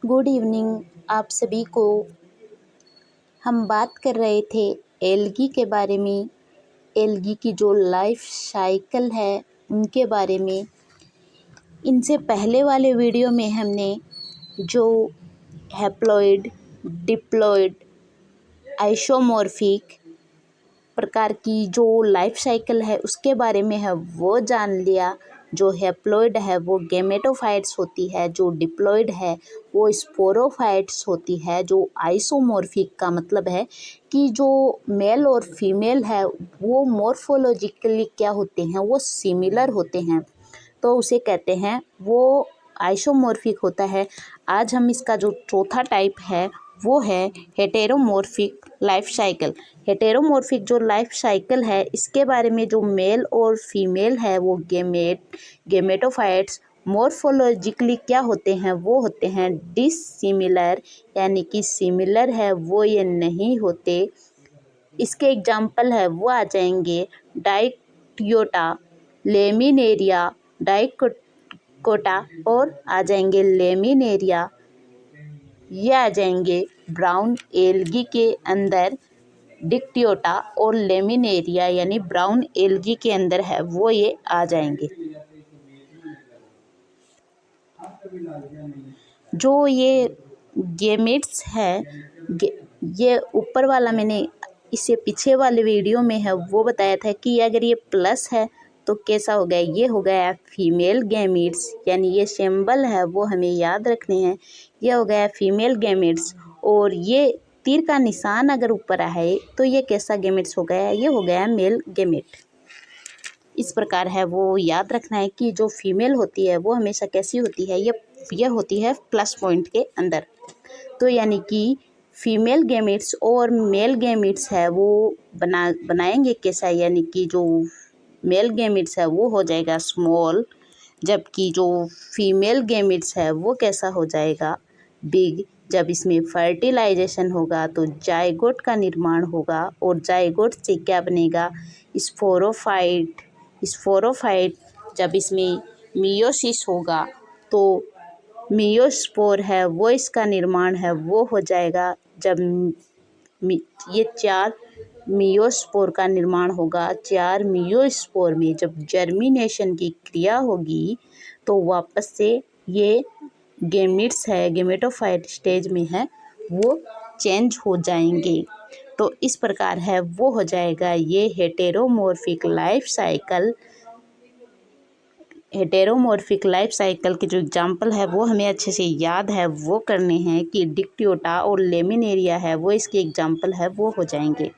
Good evening आप सभी को। हम बात कर रहे थे एल्गी के बारे में, एल्गी की जो लाइफ साइकिल है उनके बारे में। इनसे पहले वाले वीडियो में हमने जो हैप्लॉइड, डिप्लॉइड, आइसोमॉर्फिक प्रकार की जो लाइफ साइकिल है उसके बारे में है वो जान लिया। जो हैप्लॉइड है वो गेमेटोफाइट्स होती है, जो डिप्लॉइड है वो स्पोरोफाइट्स होती है, जो आइसोमॉर्फिक का मतलब है कि जो मेल और फीमेल है वो मॉर्फोलॉजिकली क्या होते हैं, वो सिमिलर होते हैं, तो उसे कहते हैं वो आइसोमॉर्फिक होता है। आज हम इसका जो चौथा टाइप है वो है हेटेरोमॉर्फिक लाइफ साइकिल। हेटेरोमॉर्फिक जो लाइफ साइकिल है इसके बारे में जो मेल और फीमेल है वो गेमेटोफाइट्स मॉर्फोलॉजिकली क्या होते हैं, वो होते हैं डिसिमिलर, यानी कि सिमिलर है वो ये नहीं होते। इसके एग्जाम्पल है वो आ जाएंगे डाइक्टियोटा, लेमिनेरिया, डाइकोटा और आ जाएंगे लेमिनेरिया। ये आ जाएंगे ब्राउन एल्गी के अंदर। डिक्टियोटा और लेमिनेरिया यानी ब्राउन एल्गी के अंदर है वो ये आ जाएंगे। जो ये गेमेट्स है, ये ऊपर वाला मैंने इससे पीछे वाले वीडियो में है वो बताया था कि अगर ये प्लस है तो कैसा हो गया, ये हो गया फीमेल गैमेट्स, यानी ये सिंबल है वो हमें याद रखने हैं। ये हो गया फीमेल गैमेट्स और ये तीर का निशान अगर ऊपर आए तो ये कैसा गैमेट्स हो गया, ये हो गया मेल गैमेट। इस प्रकार है वो याद रखना है कि जो फीमेल होती है वो हमेशा कैसी होती है, ये होती है प्लस पॉइंट के अंदर। तो यानी कि फीमेल गैमेट्स और मेल गैमेट्स है वो बनाएंगे कैसा, यानी कि जो मेल गैमेट्स है वो हो जाएगा स्मॉल, जबकि जो फीमेल गैमेट्स है वो कैसा हो जाएगा बिग। जब इसमें फर्टिलाइजेशन होगा तो जाइगोट का निर्माण होगा और जाइगोट से क्या बनेगा, स्पोरोफाइट। स्पोरोफाइट जब इसमें मियोसिस होगा तो मियोस्पोर है वो इसका निर्माण है वो हो जाएगा। जब ये 4 मियोस्पोर का निर्माण होगा, 4 मियोस्पोर में जब जर्मिनेशन की क्रिया होगी तो वापस से ये गेमिट्स है, गेमेटोफाइट स्टेज में है, वो चेंज हो जाएंगे। तो इस प्रकार है वो हो जाएगा ये heteromorphic life cycle. Heteromorphic life cycle के जो एग्जाम्पल है वो हमें अच्छे से याद है वो करने हैं कि डिक्टियोटा और लेमिनेरिया है वो इसके एग्जाम्पल है वो हो जाएंगे।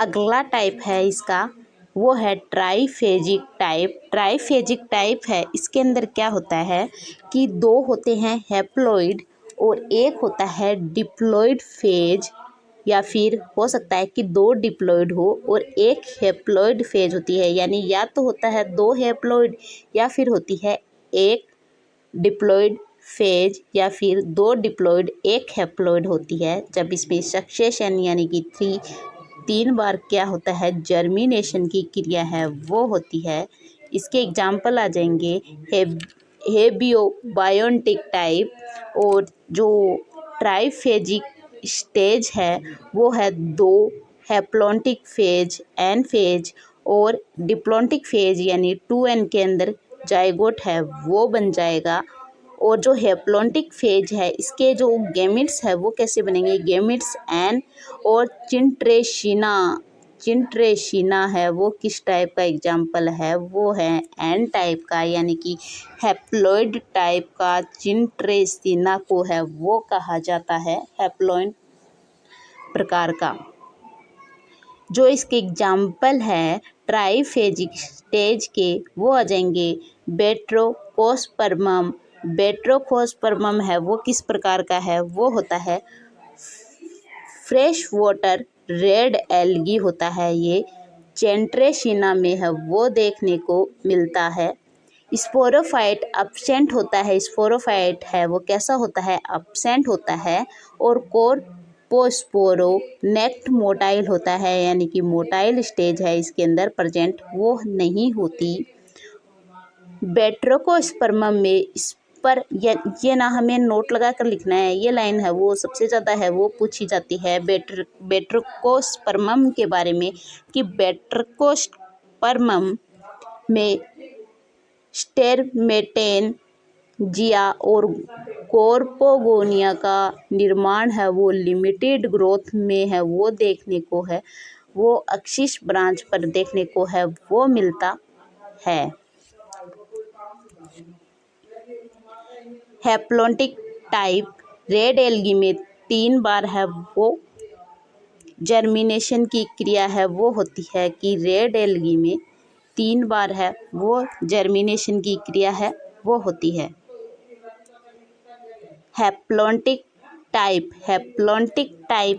अगला टाइप है इसका वो है ट्राइफेजिक टाइप। ट्राइफेजिक टाइप है, इसके अंदर क्या होता है कि 2 होते हैं हैप्लॉइड और एक होता है डिप्लॉइड फेज, या फिर हो सकता है कि 2 डिप्लॉइड हो और एक हैप्लॉइड फेज होती है, यानी या तो होता है 2 हैप्लॉइड या फिर होती है एक डिप्लॉइड फेज, या फिर 2 डिप्लॉइड एक हैप्लॉइड होती है। जब इसमें सक्सेशन यानी कि 3 बार क्या होता है जर्मिनेशन की क्रिया है वो होती है। इसके एग्जाम्पल आ जाएंगे हेबियोबायोटिक टाइप। और जो ट्राइफेजिक स्टेज है वो है 2 हैप्लॉन्टिक फेज एन फेज और डिप्लॉन्टिक फेज यानी 2n के अंदर जाइगोट है वो बन जाएगा। और जो हैप्लॉन्टिक फेज है इसके जो गैमेट्स है वो कैसे बनेंगे, गैमेट्स एन और चिंट्रेशिना है वो किस टाइप का एग्जाम्पल है, वो है एन टाइप का, यानी कि हैप्लॉइड टाइप का चिंट्रेशिना को है वो कहा जाता है हैप्लॉइड प्रकार का। जो इसके एग्जाम्पल है ट्राइफेजिक स्टेज के वो आ जाएंगे बेट्रोकोस्पर्मम। बेट्रोकोस्पर्मम है वो किस प्रकार का है, वो होता है फ्रेश वाटर रेड एल्गी होता है, ये चेंट्रेशिना में है वो देखने को मिलता है। स्पोरोफाइट अब्सेंट होता है, स्पोरोफाइट है वो कैसा होता है, अब्सेंट होता है। और कोर्पोस्पोरो नेक्ट मोटाइल होता है, यानी कि मोटाइल स्टेज है इसके अंदर प्रेजेंट वो नहीं होती। बैट्रोकोस्पर्मम में इस पर ये ना हमें नोट लगा कर लिखना है। ये लाइन है वो सबसे ज़्यादा है वो पूछी जाती है बैट्रोकोस्पर्मम के बारे में कि बैट्रोकोस्पर्मम में स्टेरमेटेन जिया और कोर्पोगोनिया का निर्माण है वो लिमिटेड ग्रोथ में है वो देखने को है, वो एक्सिस ब्रांच पर देखने को है वो मिलता है। हैप्लॉन्टिक टाइप रेड एल्गी में 3 बार है वो जर्मिनेशन की क्रिया है वो होती है कि रेड एल्गी में 3 बार है वो जर्मिनेशन की क्रिया है वो होती है। हैप्लॉन्टिक टाइप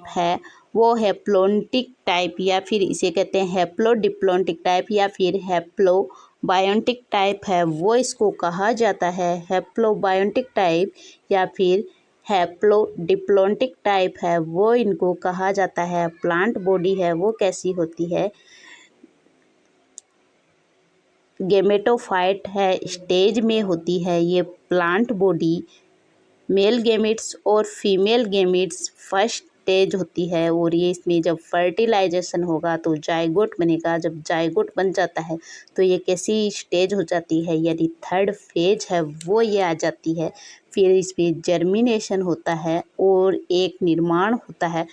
है वो हैप्लॉन्टिक टाइप या फिर इसे कहते हैं हैप्लोडिप्लॉन्टिक टाइप या फिर हैप्लोबायोन्टिक टाइप है वो इसको कहा जाता है। हैप्लोबायोन्टिक टाइप या फिर हैप्लोडिप्लॉन्टिक टाइप है वो इनको कहा जाता है। प्लांट बॉडी है वो कैसी होती है, गेमेटोफाइट है स्टेज में होती है ये प्लांट बॉडी। मेल गेमिट्स और फीमेल गेमिट्स फर्स्ट स्टेज होती है और ये इसमें जब फर्टिलाइजेशन होगा तो जाइगोट बनेगा। जब जाइगोट बन जाता है तो ये कैसी स्टेज हो जाती है, यानी थर्ड फेज है वो ये आ जाती है। फिर इसमें जर्मिनेशन होता है और एक निर्माण होता है।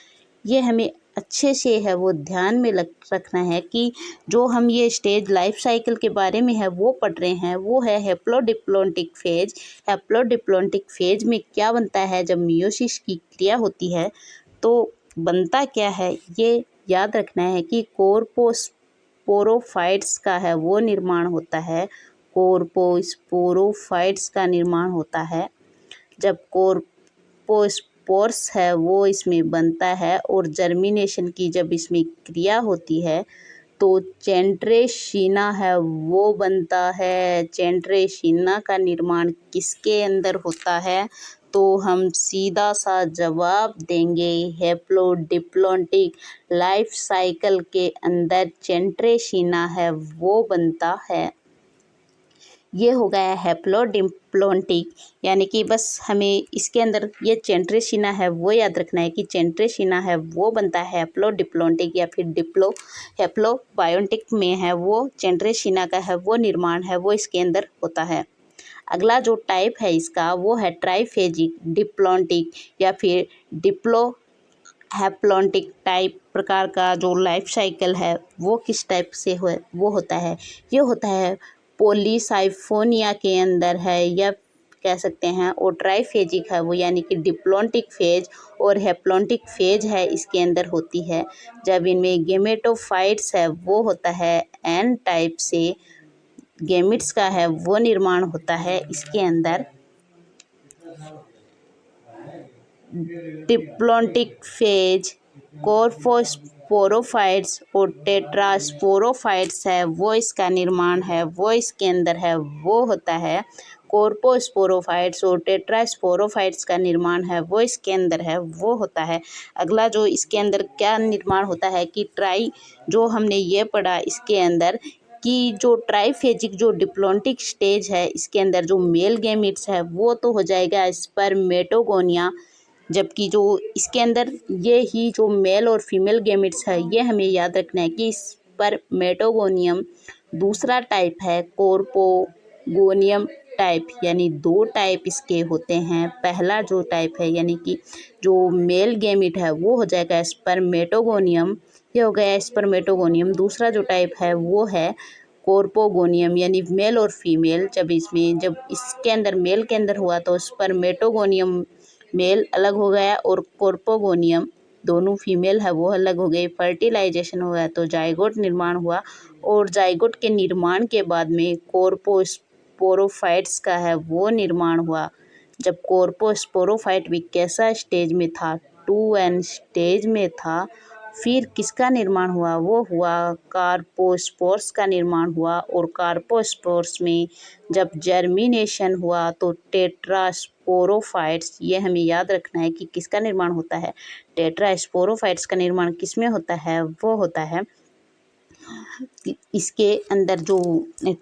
ये हमें अच्छे से है वो ध्यान में रखना है कि जो हम ये स्टेज लाइफ साइकिल के बारे में है वो पढ़ रहे हैं वो है हैप्लोडिप्लॉन्टिक फेज। हैप्लोडिप्लॉन्टिक फेज में क्या बनता है, जब मियोसिस की क्रिया होती है तो बनता क्या है, ये याद रखना है कि कोर्पोस्पोरोफाइट्स का है वो निर्माण होता है। कोर्पोस्पोरोफाइट्स का निर्माण होता है जब कोर्पोस्पोर्स है वो इसमें बनता है और जर्मिनेशन की जब इसमें क्रिया होती है तो चेंट्रेशीना है वो बनता है। चेंट्रेशीना का निर्माण किसके अंदर होता है, तो हम सीधा सा जवाब देंगे हैप्लोडिप्लॉन्टिक लाइफ साइकिल के अंदर चेंट्रेशीना है वो बनता है। ये हो गया हैप्लोडिप्लॉन्टिक, यानी कि बस हमें इसके अंदर ये चेंट्रेशीना है वो याद रखना है कि चेंट्रेशीना है वो बनता है हैप्लोडिप्लॉन्टिक या फिर हैप्लोबायोन्टिक में है वो चेंट्रेशीना का है वो निर्माण है वो इसके अंदर होता है। अगला जो टाइप है इसका वो है ट्राइफेजिक डिप्लॉन्टिक या फिर डिप्लो हैप्लॉन्टिक टाइप प्रकार का जो लाइफ साइकिल है वो किस टाइप से वो होता है, ये होता है पॉलीसाइफोनिया के अंदर है या कह सकते हैं। और ट्राइफेजिक है वो यानी कि डिप्लॉन्टिक फेज और हैप्लॉन्टिक फेज है इसके अंदर होती है। जब इनमें गेमेटोफाइट्स है वो होता है एन टाइप से गेमिट्स का है वो निर्माण होता है इसके अंदर। डिप्लॉन्टिक फेज कोर्पोस्पोरोफाइट्स और टेट्रास्पोरोफाइट्स है वो इसका निर्माण है वो इसके अंदर है वो होता है। कोर्पोस्पोरोफाइट्स और टेट्रास्पोरोफाइट्स का निर्माण है वो इसके अंदर है वो होता है। अगला जो इसके अंदर क्या निर्माण होता है कि जो हमने ये पढ़ा इसके अंदर कि जो ट्राइफेजिक जो डिप्लॉन्टिक स्टेज है इसके अंदर जो मेल गेमिट्स है वो तो हो जाएगा स्पर्मेटोगोनिया, जबकि जो इसके अंदर ये ही जो मेल और फीमेल गेमिट्स है ये हमें याद रखना है कि स्पर्मेटोगोनियम। दूसरा टाइप है कोर्पोगोनियम टाइप, यानी 2 टाइप इसके होते हैं। पहला जो टाइप है यानी कि जो मेल गेमिट है वो हो जाएगा स्पर्मेटोगोनियम, ये हो गया स्पर्मेटोगोनियम। दूसरा जो टाइप है वो है कोर्पोगोनियम यानी मेल और फीमेल। जब इसके अंदर मेल के अंदर हुआ तो स्पर्मेटोगोनियम मेल अलग हो गया और कोर्पोगोनियम दोनों फीमेल है वो अलग हो गई। फर्टिलाइजेशन हुआ तो जाइगोट निर्माण हुआ और जाइगोट के निर्माण के बाद में कोर्पोस्पोरोफाइट्स का है वो निर्माण हुआ। जब कोर्पोस्पोरोफाइट भी कैसा स्टेज में था, 2n स्टेज में था। फिर किसका निर्माण हुआ, वो हुआ कार्पोस्पोर्स का निर्माण हुआ और कार्पोस्पोर्स में जब जर्मिनेशन हुआ तो टेट्रास्पोरोफाइट्स, ये हमें याद रखना है कि किसका निर्माण होता है, टेट्रास्पोरोफाइट्स का निर्माण किस में होता है, वो होता है इसके अंदर जो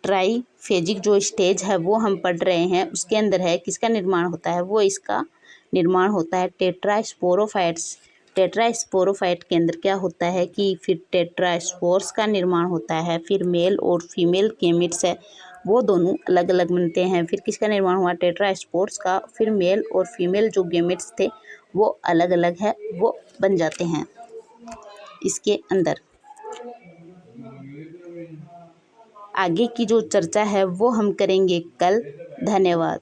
ट्राईफेजिक जो स्टेज है वो हम पढ़ रहे हैं, उसके अंदर है किसका निर्माण होता है, वो इसका निर्माण होता है टेट्रास्पोरोफाइट्स। टेट्रास्पोरोफाइट के अंदर क्या होता है कि फिर टेट्रास्पोर्स का निर्माण होता है, फिर मेल और फीमेल गेमेट्स है वो दोनों अलग अलग बनते हैं। फिर किसका निर्माण हुआ, टेट्रास्पोर्स का, फिर मेल और फीमेल जो गेमेट्स थे वो अलग अलग है, वो बन जाते हैं इसके अंदर। आगे की जो चर्चा है वो हम करेंगे कल। धन्यवाद।